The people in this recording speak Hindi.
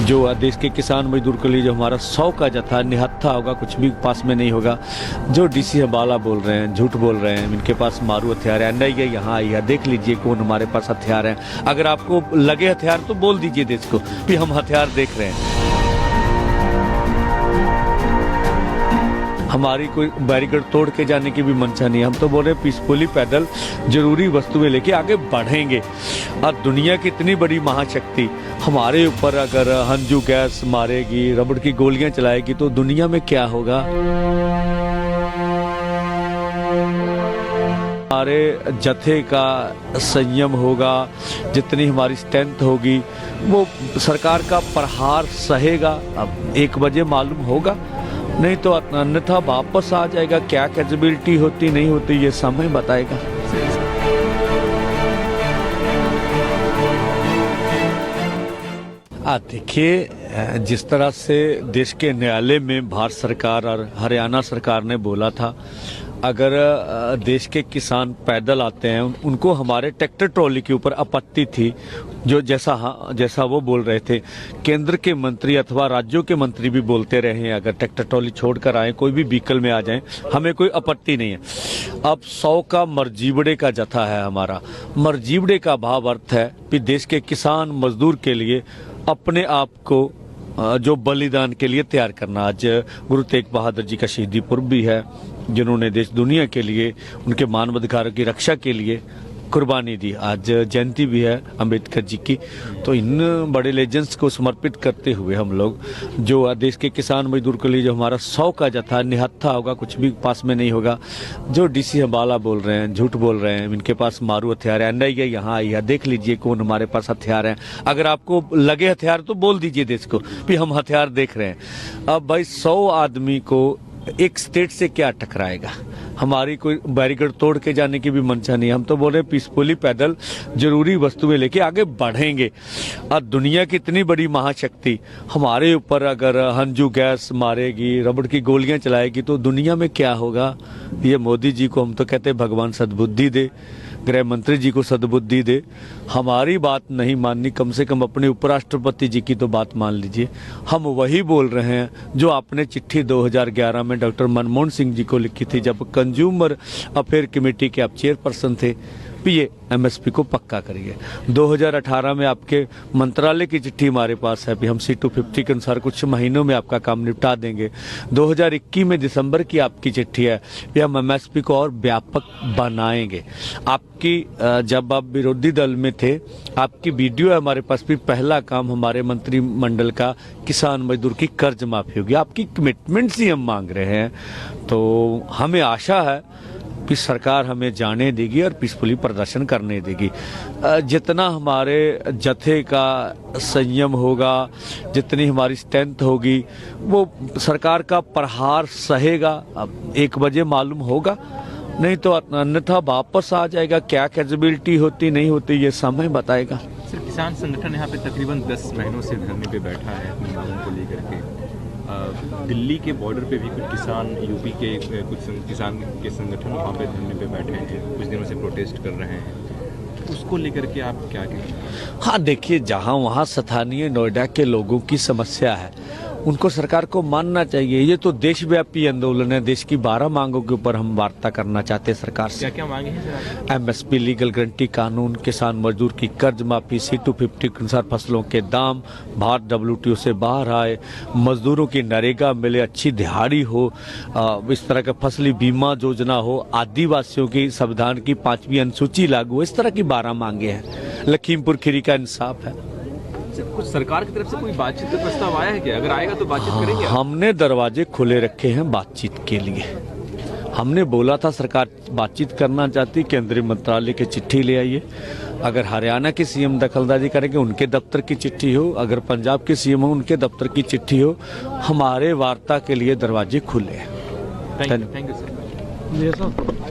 जो देश के किसान मजदूर के लिए जो हमारा 100 का जत्था निहत्था होगा, कुछ भी पास में नहीं होगा। जो डीसी हवाला बोल रहे हैं, झूठ बोल रहे हैं, इनके पास मारू हथियार है, नहीं है यहाँ आई है, देख लीजिए कौन हमारे पास हथियार है। अगर आपको लगे हथियार तो बोल दीजिए देश को कि हम हथियार देख रहे हैं। हमारी कोई बैरिकेड तोड़ के जाने की भी मंशा नहीं है। हम तो बोल रहे हैं पीसफुली पैदल जरूरी वस्तुएं लेके आगे बढ़ेंगे। और दुनिया की इतनी बड़ी महाशक्ति हमारे ऊपर अगर हंजू गैस मारेगी, रबड़ की गोलियां चलाएगी तो दुनिया में क्या होगा। हमारे जत्थे का संयम होगा, जितनी हमारी स्ट्रेंथ होगी वो सरकार का प्रहार सहेगा। अब 1 बजे मालूम होगा, नहीं तो अन्यथा वापस आ जाएगा। क्या कैपेबिलिटी होती नहीं होती ये समय बताएगा। देखिए, जिस तरह से देश के न्यायालय में भारत सरकार और हरियाणा सरकार ने बोला था, अगर देश के किसान पैदल आते हैं, उनको हमारे ट्रैक्टर ट्रॉली के ऊपर आपत्ति थी, जो जैसा वो बोल रहे थे। केंद्र के मंत्री अथवा राज्यों के मंत्री भी बोलते रहे हैं, अगर ट्रैक्टर ट्रॉली छोड़कर आए, कोई भी व्हीकल में आ जाएं, हमें कोई आपत्ति नहीं है। अब 100 का मरजीवड़े का जत्था है हमारा। मरजीवड़े का भाव अर्थ है कि देश के किसान मजदूर के लिए अपने आप को जो बलिदान के लिए तैयार करना। आज गुरु तेग बहादुर जी का शहीदी पर्व भी है, जिन्होंने देश दुनिया के लिए, उनके मानवाधिकारों की रक्षा के लिए कुर्बानी दी। आज जयंती भी है अंबेडकर जी की। तो इन बड़े लेजेंड्स को समर्पित करते हुए हम लोग, जो देश के किसान मजदूर के लिए जो हमारा 100 का जत्था निहत्था होगा, कुछ भी पास में नहीं होगा। जो डीसी हवाला बोल रहे हैं, झूठ बोल रहे हैं, इनके पास मारू हथियार है, नहीं है यहाँ आई है, देख लीजिए कौन हमारे पास हथियार है। अगर आपको लगे हथियार तो बोल दीजिए देश को कि हम हथियार देख रहे हैं। अब भाई 100 आदमी को एक स्टेट से क्या टकराएगा। हमारी कोई बैरिकेड तोड़ के जाने की भी मंशा नहीं है। हम तो बोल रहे हैं पीसफुली पैदल जरूरी वस्तुएं लेके आगे बढ़ेंगे। और दुनिया की इतनी बड़ी महाशक्ति हमारे ऊपर अगर हंजू गैस मारेगी, रबड़ की गोलियां चलाएगी तो दुनिया में क्या होगा। ये मोदी जी को हम तो कहते हैं भगवान सद्बुद्धि दे, गृह मंत्री जी को सद्बुद्धि दे। हमारी बात नहीं माननी, कम से कम अपने उपराष्ट्रपति जी की तो बात मान लीजिए। हम वही बोल रहे हैं जो आपने चिट्ठी 2011 में डॉक्टर मनमोहन सिंह जी को लिखी थी, जब कंज्यूमर अफेयर कमेटी के आप चेयरपर्सन थे, ये एमएसपी को पक्का करिए। 2018 में आपके मंत्रालय की चिट्ठी हमारे पास है कि हम C250 के अनुसार कुछ महीनों में आपका काम निपटा देंगे। 2021 में दिसंबर की आपकी चिट्ठी है कि हम एमएसपी को और व्यापक बनाएंगे। आपकी जब आप विरोधी दल में थे, आपकी वीडियो है हमारे पास भी, पहला काम हमारे मंत्रिमंडल का किसान मजदूर की कर्ज माफी होगी। आपकी कमिटमेंट्स ही हम मांग रहे हैं। तो हमें आशा है कि सरकार हमें जाने देगी और पीसफुली प्रदर्शन करने देगी। जितना हमारे जत्थे का संयम होगा, जितनी हमारी स्ट्रेंथ होगी वो सरकार का प्रहार सहेगा। अब 1 बजे मालूम होगा, नहीं तो अन्यथा वापस आ जाएगा। क्या कैपेबिलिटी होती नहीं होती ये समय बताएगा। सर, किसान संगठन यहाँ पे तकरीबन 10 महीनों से धरने पे बैठा है अपनी मांगों को लेकर के। दिल्ली के बॉर्डर पे भी कुछ किसान, यूपी के कुछ किसान के संगठन वहाँ पे धरने पे बैठे हैं, जो कुछ दिनों से प्रोटेस्ट कर रहे हैं। उसको लेकर के आप क्या कहेंगे? हाँ, देखिए, जहाँ वहाँ स्थानीय नोएडा के लोगों की समस्या है, उनको सरकार को मानना चाहिए। ये तो देशव्यापी आंदोलन है। देश की 12 मांगों के ऊपर हम वार्ता करना चाहते हैं सरकार से। क्या क्या मांगे हैं सर? एमएसपी, लीगल गारंटी कानून, किसान मजदूर की कर्ज माफी, C250 के अनुसार फसलों के दाम, भारत WTO से बाहर आए, मजदूरों की नरेगा मिले, अच्छी दिहाड़ी हो, इस तरह का फसली बीमा योजना हो, आदिवासियों की संविधान की 5वीं अनुसूची लागू हो। इस तरह की 12 मांगे हैं। लखीमपुर खीरी का इंसाफ है। कुछ सरकार की तरफ से कोई बातचीत का प्रस्ताव आया है क्या? अगर आएगा तो बातचीत करेंगे? हमने दरवाजे खुले रखे हैं बातचीत के लिए। हमने बोला था सरकार बातचीत करना चाहती, केंद्रीय मंत्रालय की चिट्ठी ले आइए। अगर हरियाणा के सीएम दखलंदाजी करेंगे, उनके दफ्तर की चिट्ठी हो, अगर पंजाब के सीएम हो, उनके दफ्तर की चिट्ठी हो, हमारे वार्ता के लिए दरवाजे खुले हैं। Thank you sir.